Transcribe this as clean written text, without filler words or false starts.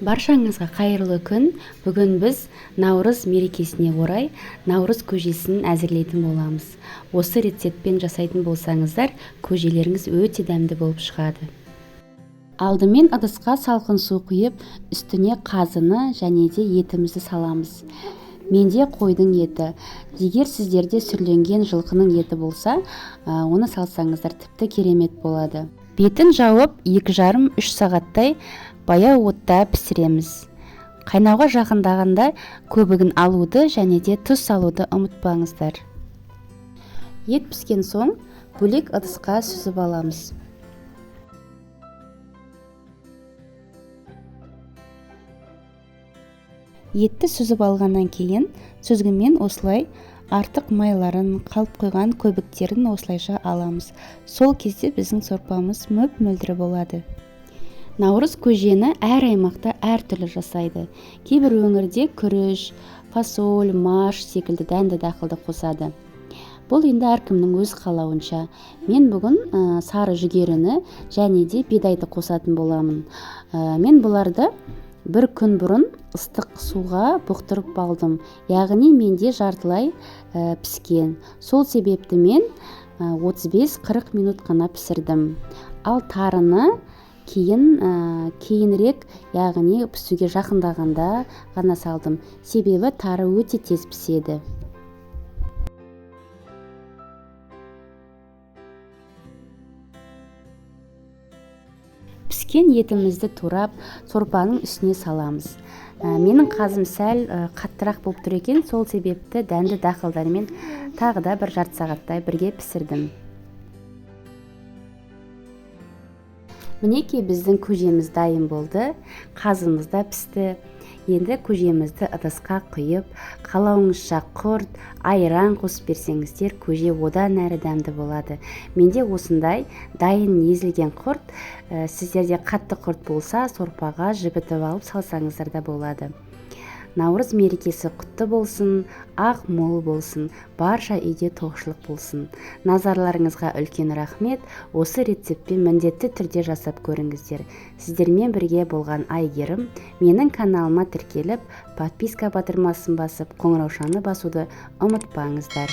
Баршаңызға қайырлы күн. Бүгін біз Наурыз мерекесіне орай Наурыз көжесін әзірлейтін боламыз. Осы рецептпен жасайтын болсаңыздар, көжелеріңіз өте дәмді болып шығады. Алдымен ыдысқа салқын су құйып, үстіне қазыны және де етімізді саламыз. Менде қойдың еті. Егер сіздерде сүрленген жылқының еті болса, оны салсаңыздар тіпті керемет болады. Бетін жауып 2,5-3 сағаттай баяу отта пісіреміз. Қайнауға жақындағанда көбігін алуды және де тұз салуды ұмытпаңыздар. Ет піскен соң бөлек ыдысқа сүзіп аламыз. Етті сүзіп алғаннан кейін сүзгімен осылай артық майларын, қалып қойған көбіктерін осылайша аламыз. Сол кезде біздің сорпамыз мөп-мөлдір болады. Наурыз көжені әр аймақта әртүрлі жасайды. Кейбір өңірде күріш, фасоль, маш секілді дәнді дақылды қосады. Бұл енді әркімнің өз қалауынша. Мен бүгін сары жүгеріні және де бидайды қосатын боламын. Мен бұларды бір күн бұрын ыстық суға бұқтырып алдым. Яғни менде жартылай піскен. Сол себепті мен 35-40 минут қана пісірдім. Ал тарыны кейінірек, яғни пісуге жақындағанда ғана салдым. Себебі тары өте тез піседі. Піскен етімізді турап, сорпаның үстіне саламыз. Менің қазым сәл қаттырақ болып тұр екен, сол себепті дәнді дақылдармен тағы да бір жарты сағаттай бірге пісірдім. Мінекей біздің көжеміз дайын болды, қазымыз да пісті. Енді көжемізді ыдысқа құйып, қалауыңызша құрт, айран қосып берсеңіздер, көже одан әрі дәмді болады. Менде осындай дайын езілген құрт, сіздерде қатты құрт болса, сорпаға жібітіп алып салсаңыздар да болады. Наурыз мерекесі құтты болсын, ақ мол болсын, барша үйде тоқшылық болсын. Назарларыңызға үлкен рахмет. Осы рецептпен міндетті түрде жасап көріңіздер. Сіздермен бірге болған Айгерім. Менің каналыма тіркеліп, подписка батырмасын басып, қоңыраушаны басуды ұмытпаңыздар.